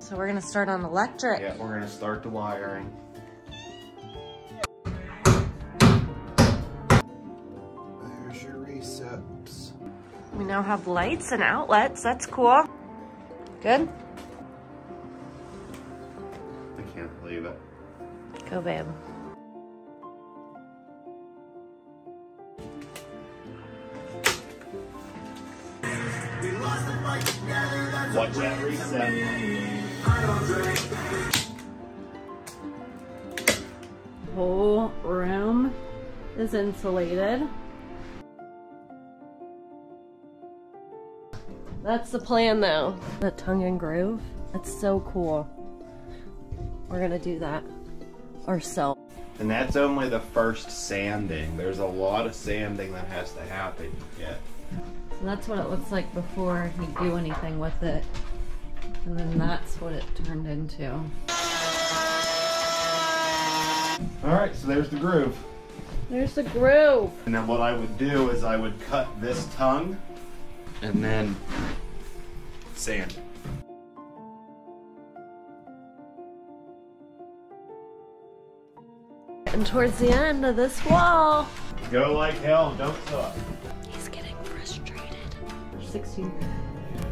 So we're gonna start on electric. Yeah, we're gonna start the wiring. There's your receipts. We now have lights and outlets. That's cool. Good? I can't believe it. Go, babe. Watch that reset. Whole room is insulated. That's the plan though. The tongue and groove. That's so cool. We're gonna do that ourselves. And that's only the first sanding. There's a lot of sanding that has to happen yet. So that's what it looks like before you do anything with it. And then that's what it turned into. Alright, so there's the groove. There's the groove. And then what I would do is I would cut this tongue and then sand it. And towards the end of this wall. Go like hell, don't suck. He's getting frustrated.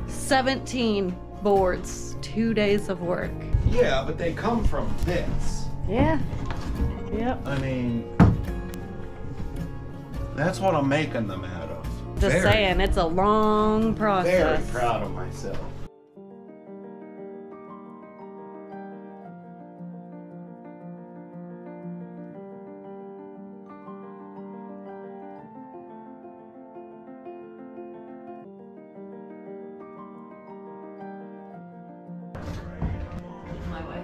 17 boards, 2 days of work. Yeah, but they come from this. Yeah. Yep. I mean, that's what I'm making them out of. Just saying, it's a long process. Very proud of myself. My way.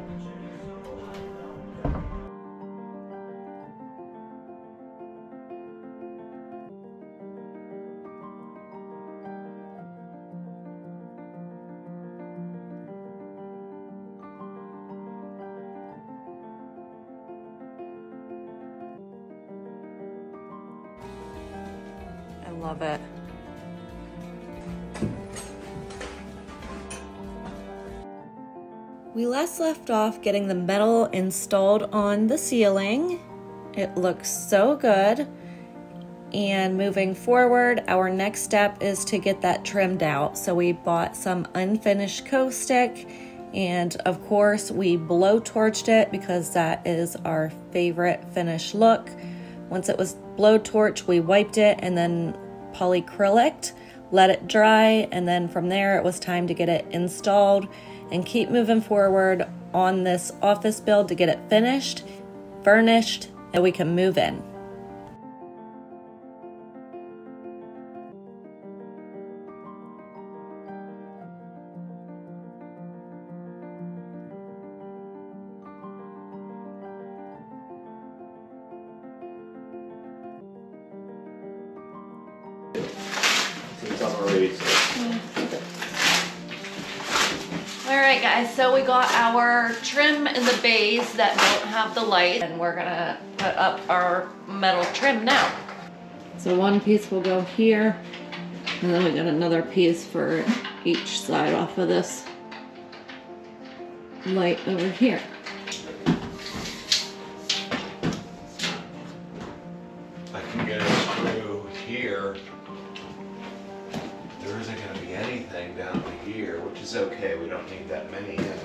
I love it. We last left off getting the metal installed on the ceiling. It looks so good. And moving forward, our next step is to get that trimmed out. So we bought some unfinished caustic, and of course we blowtorched it because that is our favorite finish look. Once it was blowtorched, we wiped it and then polyacrylic, let it dry, and then from there it was time to get it installed and keep moving forward on this office build to get it finished, furnished, and we can move in. Alright guys, so we got our trim in the bays that don't have the light, and we're gonna put up our metal trim now. So one piece will go here, and then we got another piece for each side off of this light over here. I can get a screw here. There isn't going to be anything down to here, which is okay. We don't need that many in.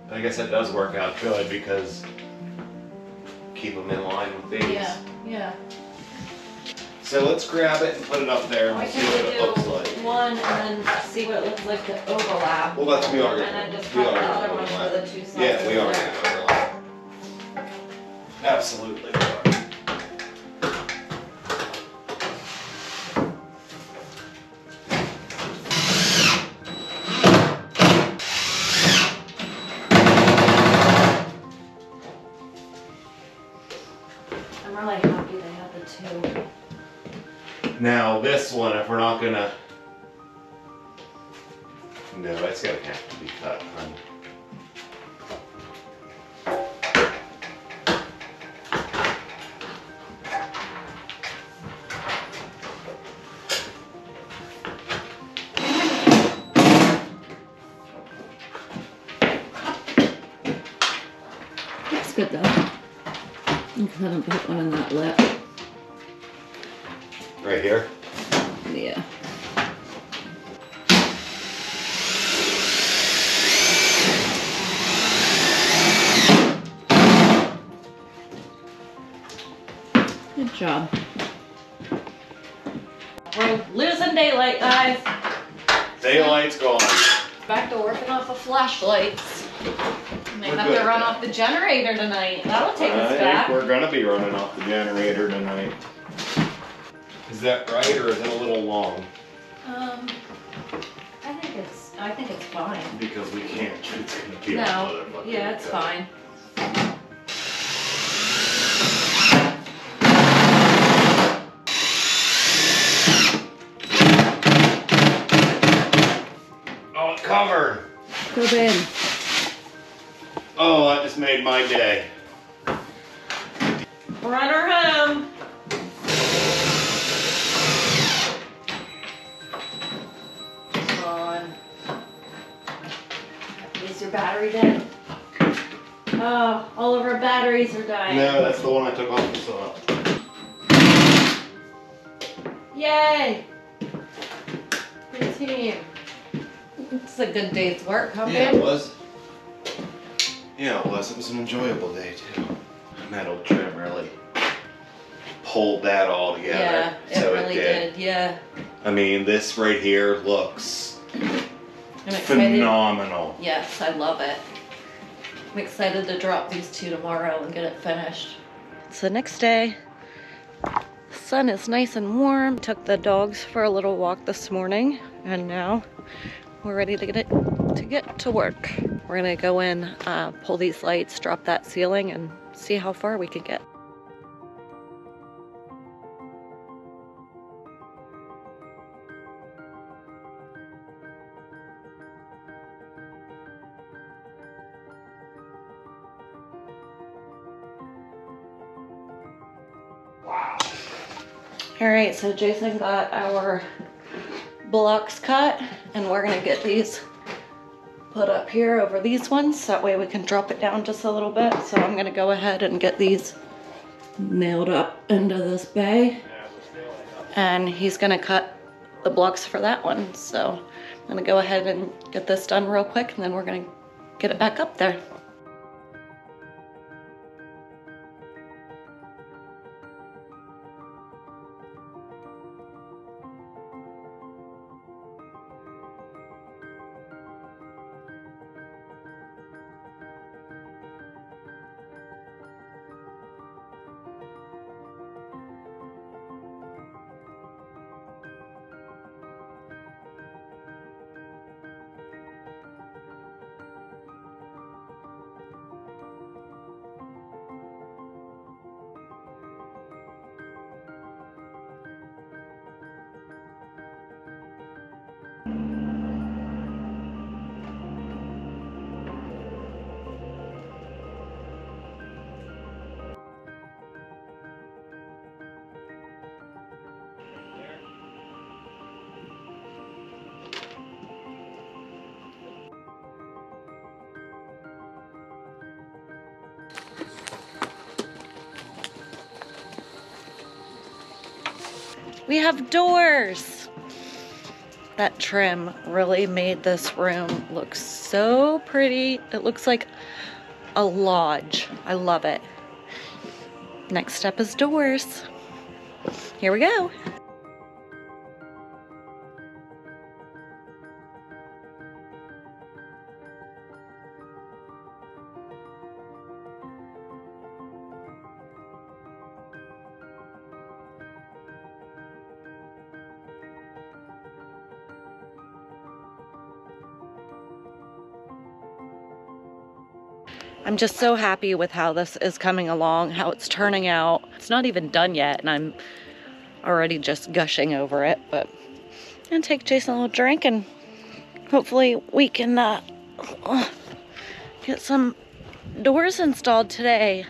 But I guess that does work out good because keep them in line with these. Yeah, yeah. So let's grab it and put it up there and Why see what it looks can't we like. do one and then see what it looks like to overlap? Well, that's we already. And then just we cut the already other one overlap. for the two sides. Yeah, we over already there. overlap. Absolutely. we are. I'm really happy they have the two. Now this one, if we're not gonna, no, it's gonna have to be cut, honey. go. You couldn't put one in that lip. Right here? Yeah. Good job. We're losing daylight, guys. Daylight's gone. Back to working off of flashlights. May We're have good to run at off the generator tonight. That'll take us I back. think we're gonna be running off the generator tonight. Is that right, or is it a little long? I think it's fine. Because we can't. It's gonna be a No, motherfucking yeah, it's fine. Oh, it's covered. Go Ben. Oh, that just made my day. Run her home. Come on. Is your battery dead? Oh, all of our batteries are dying. No, that's the one I took off the saw. Yay! Good team. It's a good day's work, huh, Yeah, Ben? it was. Yeah, it was. It was an enjoyable day, too. And that old trim really pulled that all together. Yeah, it so really did. Yeah. I mean, this right here looks I'm excited. phenomenal. Yes, I love it. I'm excited to drop these two tomorrow and get it finished. It's the next day. The sun is nice and warm. Took the dogs for a little walk this morning, and now we're ready to get to work. We're gonna go in, pull these lights, drop that ceiling, and see how far we can get. All right, so Jason got our blocks cut, and we're gonna get these put up here over these ones. That way we can drop it down just a little bit. So I'm gonna go ahead and get these nailed up into this bay. And he's gonna cut the blocks for that one. So I'm gonna go ahead and get this done real quick, and then we're gonna get it back up there. We have doors. That trim really made this room look so pretty. It looks like a lodge. I love it. Next step is doors. Here we go. I'm just so happy with how this is coming along, how it's turning out. It's not even done yet, and I'm already just gushing over it, but I'm gonna take Jason a little drink, and hopefully we can get some doors installed today.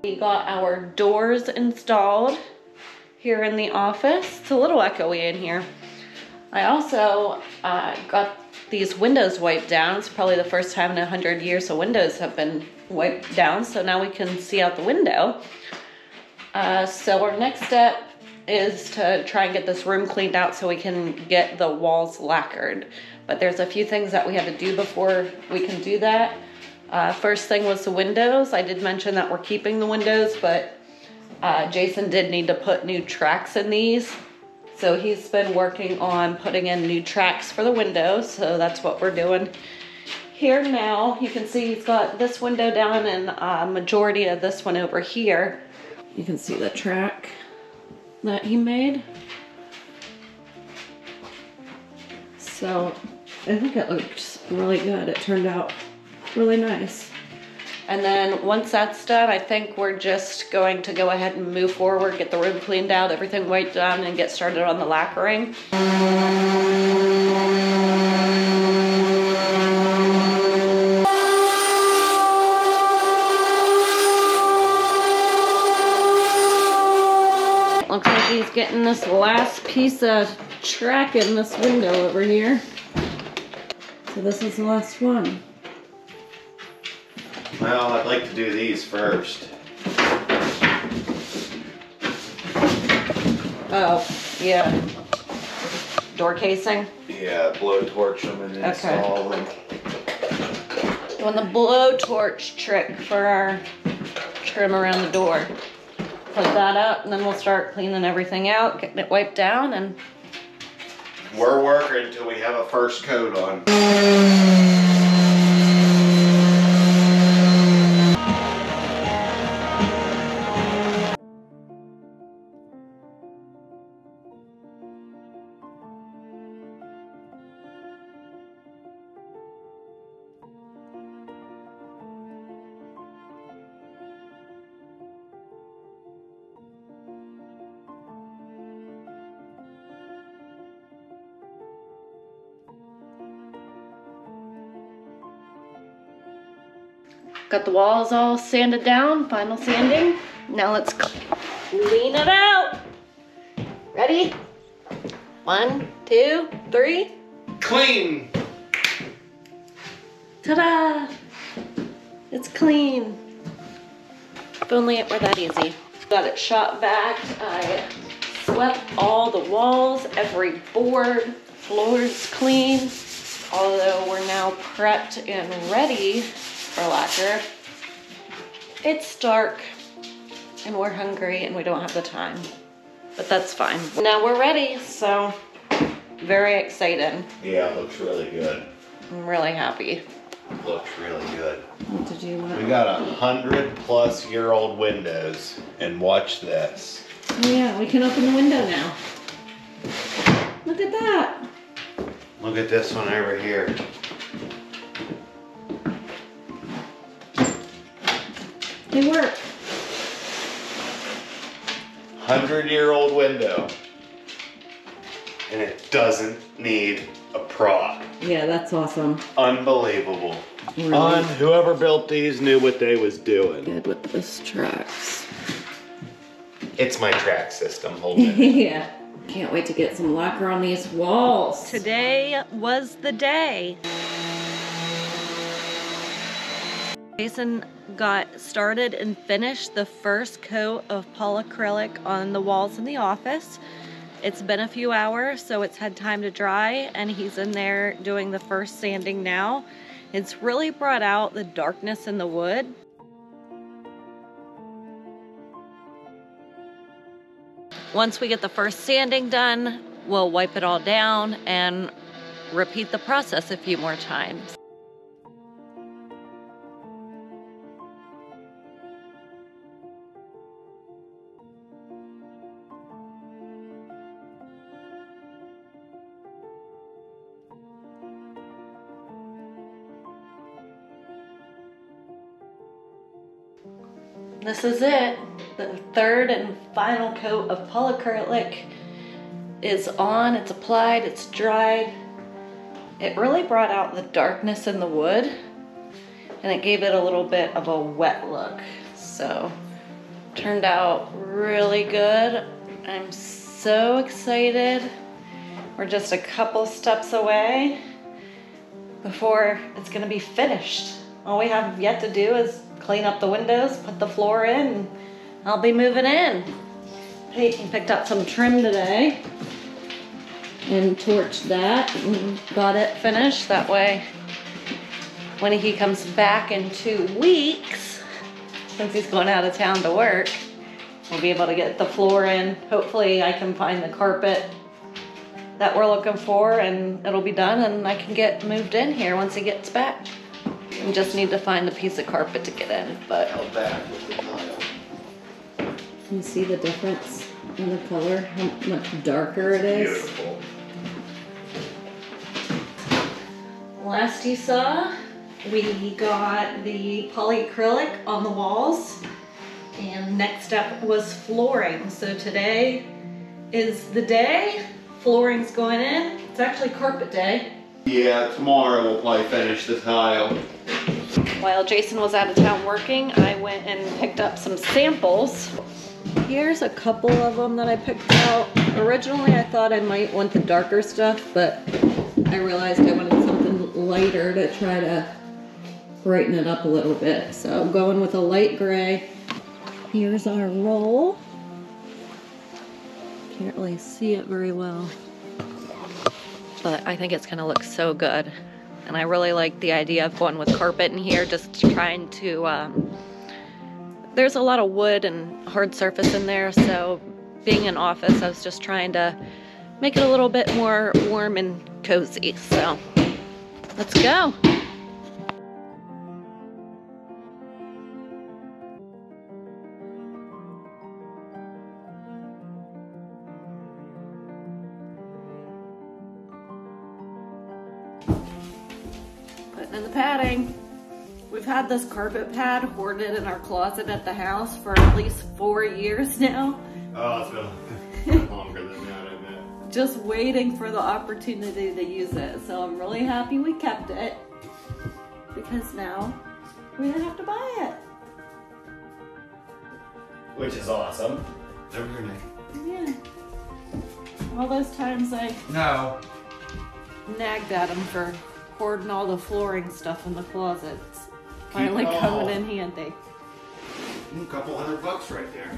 We got our doors installed here in the office. It's a little echoey in here. I also got these windows wiped down. It's probably the first time in 100 years the windows have been wiped down, so now we can see out the window. So our next step is to try and get this room cleaned out so we can get the walls lacquered. But there's a few things that we have to do before we can do that. First thing was the windows. I did mention that we're keeping the windows, but Jason did need to put new tracks in these. So he's been working on putting in new tracks for the windows, so that's what we're doing here now. You can see he's got this window down and a majority of this one over here. You can see the track that he made. So I think it looks really good. It turned out really nice. And then once that's done, I think we're just going to go ahead and move forward, get the room cleaned out, everything wiped down, and get started on the lacquering. Looks like he's getting this last piece of track in this window over here. So this is the last one. Well, I'd like to do these first. Oh, yeah. Door casing? Yeah, blowtorch them and install them. Doing the blowtorch trick for our trim around the door. Plug that up and then we'll start cleaning everything out, getting it wiped down, and we're working until we have a first coat on. got the walls all sanded down, final sanding. Now let's clean it out. Ready? 1, 2, 3. Clean! Ta-da! It's clean. If only it were that easy. Got it shot back. I swept all the walls, every board, floor's clean. Although we're now prepped and ready for lacquer. It's dark and we're hungry and we don't have the time, but that's fine. Now we're ready, so very excited. Yeah, it looks really good. I'm really happy. Looks really good. What did you want? We got 100+ year old windows, and watch this. Oh yeah, we can open the window now. Look at that. Look at this one over here. They work. 100-year-old window. And it doesn't need a prop. Yeah, that's awesome. Unbelievable. Really? Whoever built these knew what they was doing. Good with this tracks. It's my track system, hold it. Yeah. Can't wait to get some lacquer on these walls. Today was the day. Jason got started and finished the first coat of polyacrylic on the walls in the office. It's been a few hours, so it's had time to dry, and he's in there doing the first sanding now. It's really brought out the darkness in the wood. Once we get the first sanding done, we'll wipe it all down and repeat the process a few more times. This is it. The third and final coat of polyacrylic is on, it's applied, it's dried. It really brought out the darkness in the wood and it gave it a little bit of a wet look. So Turned out really good. I'm so excited. We're just a couple steps away before it's gonna be finished. All we have yet to do is clean up the windows, put the floor in, and I'll be moving in. Peyton picked up some trim today and torched that and got it finished. That way, when he comes back in 2 weeks, since he's going out of town to work, we'll be able to get the floor in. Hopefully I can find the carpet that we're looking for and it'll be done and I can get moved in here once he gets back. We just need to find the piece of carpet to get in, but you see the difference in the color, how much darker it is. Beautiful. Last you saw, we got the polyacrylic on the walls, and next step was flooring. So today is the day. Flooring's going in. It's actually carpet day. Yeah, tomorrow we'll probably finish the tile. While Jason was out of town working, I went and picked up some samples. Here's a couple of them that I picked out. Originally I thought I might want the darker stuff, but I realized I wanted something lighter to try to brighten it up a little bit. So I'm going with a light gray. Here's our roll. Can't really see it very well, but I think it's gonna look so good. And I really like the idea of going with carpet in here, just trying to, there's a lot of wood and hard surface in there, so being in office, I was just trying to make it a little bit more warm and cozy. So let's go. Putting in the padding. We've had this carpet pad hoarded in our closet at the house for at least 4 years now. Oh, it's been longer than that, I bet. Just waiting for the opportunity to use it. So I'm really happy we kept it, because now we don't have to buy it. Which is awesome. Over here, Nick. Yeah. All those times I nagged at him for hoarding all the flooring stuff in the closets. Finally coming in handy. A couple $100 right there.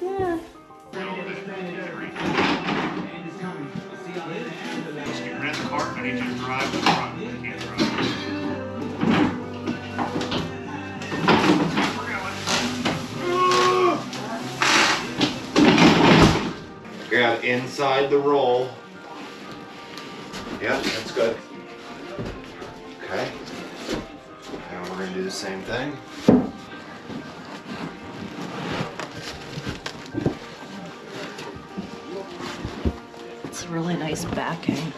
Yeah. You rent the car, I need you to drive the front. You can't drive. Grab inside the roll. Yep, that's good. Okay. Now we're gonna do the same thing. It's a really nice backing.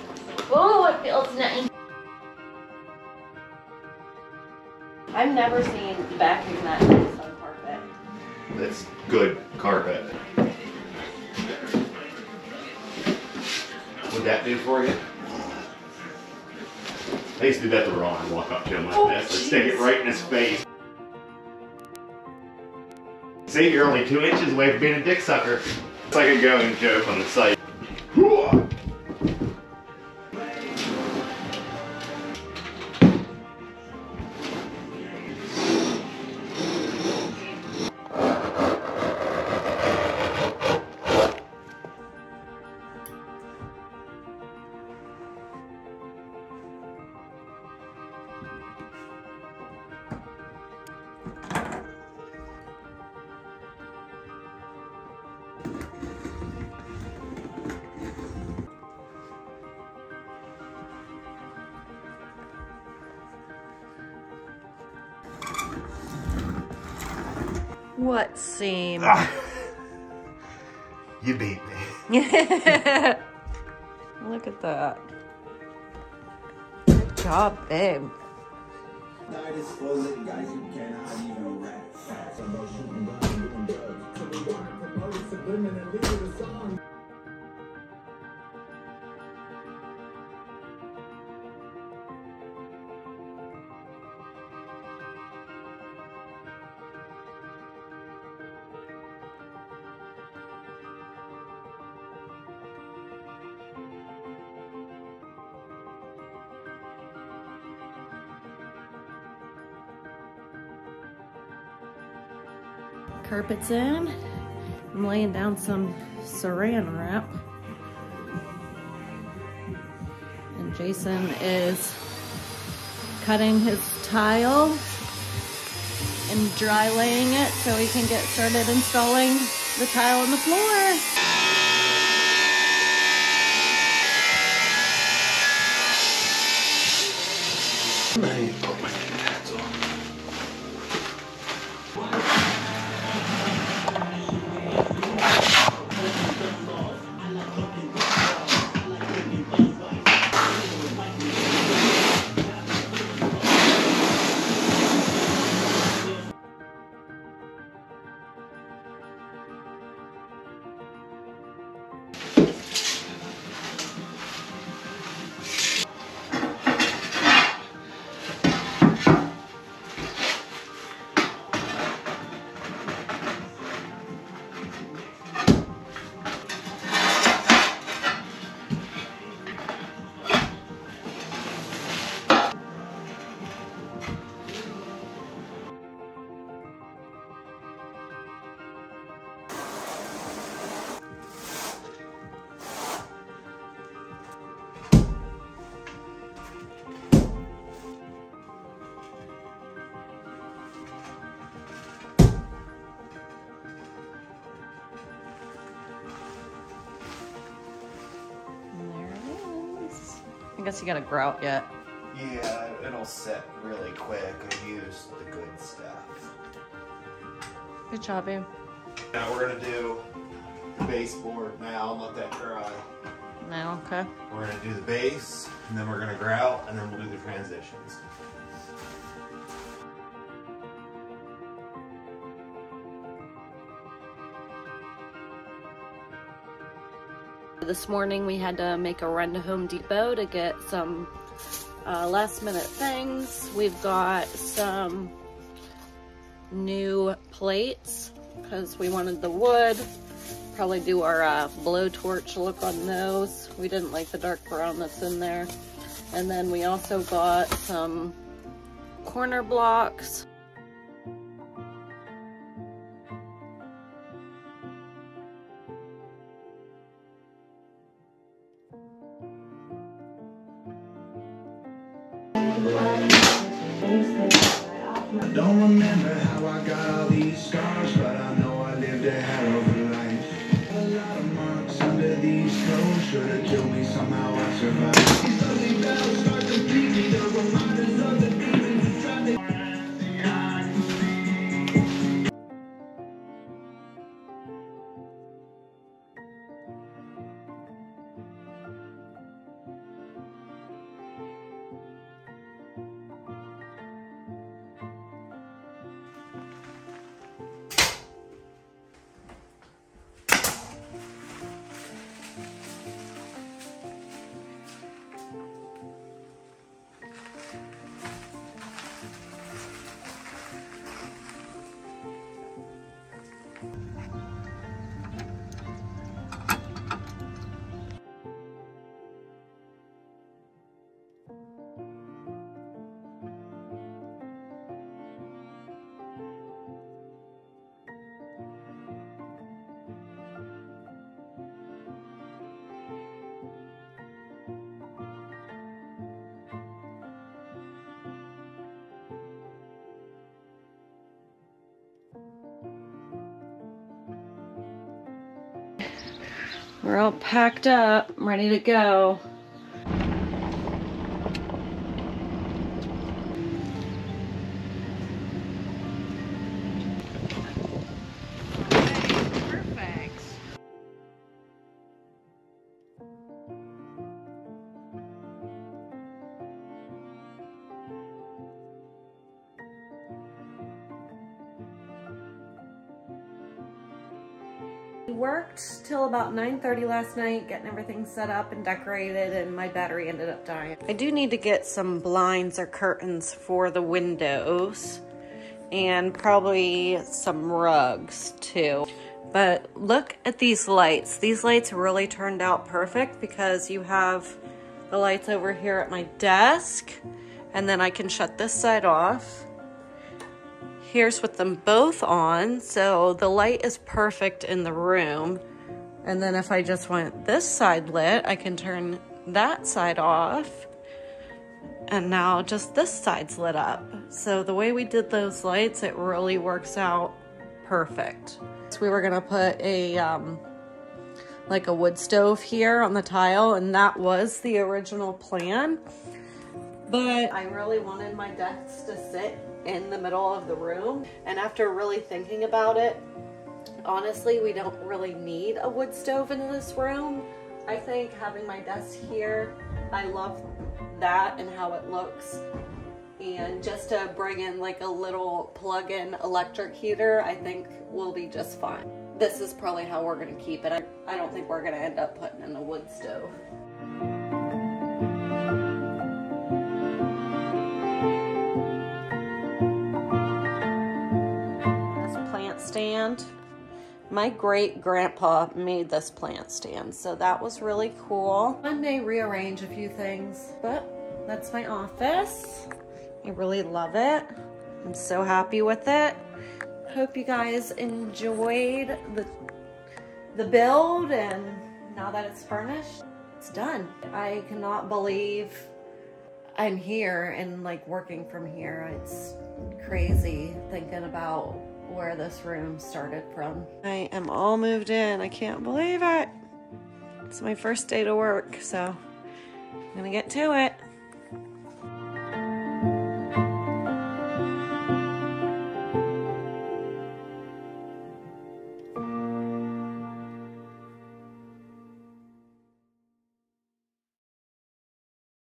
Oh, it feels nice. I've never seen backing that nice on carpet. That's good carpet. Would that do for you? I used to do that to Ron and walk up to him like this and stick it right in his face. See, you're only 2 inches away from being a dick sucker. It's like a going joke on the site. What seam? You beat me. Look at that. Good job, babe. carpets in. I'm laying down some saran wrap. And Jason is cutting his tile and dry laying it so he can get started installing the tile on the floor. I need to put my pads on. I guess you gotta grout yet. Yeah, it'll set really quick. I used the good stuff. Good job, babe. Now we're gonna do the baseboard now and let that dry. No, okay. We're gonna do the base, and then we're gonna grout, and then we'll do the transitions. This morning we had to make a run to Home Depot to get some last minute things. We've got some new plates because we wanted the wood. Probably do our blowtorch look on those. We didn't like the dark brown that's in there. And then we also got some corner blocks. I don't remember how I got all these scars, but I know I lived a hell of a life. A lot of marks under these clothes should have killed me, somehow I survived. These ugly battles start to beat me, the reminders of the demons who tried to... We're all packed up, ready to go. Perfect. We worked till about 9:30 last night, getting everything set up and decorated, and my battery ended up dying. I do need to get some blinds or curtains for the windows, and probably some rugs too. But look at these lights. These lights really turned out perfect because you have the lights over here at my desk, and then I can shut this side off. Here's with them both on. So the light is perfect in the room. And then if I just want this side lit, I can turn that side off. And now just this side's lit up. So the way we did those lights, it really works out perfect. So we were gonna put a like a wood stove here on the tile, and that was the original plan. But I really wanted my desk to sit in the middle of the room. And after really thinking about it, honestly, we don't really need a wood stove in this room. I think having my desk here, I love that and how it looks. And just to bring in like a little plug-in electric heater, I think will be just fine. This is probably how we're gonna keep it. I don't think we're gonna end up putting in a wood stove. This plant stand. My great-grandpa made this plant stand, so that was really cool. I may rearrange a few things, but that's my office. I really love it. I'm so happy with it. Hope you guys enjoyed the build, and now that it's furnished, it's done. I cannot believe I'm here and like working from here. It's crazy thinking about where this room started from. I am all moved in. I can't believe it. It's my first day to work, so I'm gonna get to it.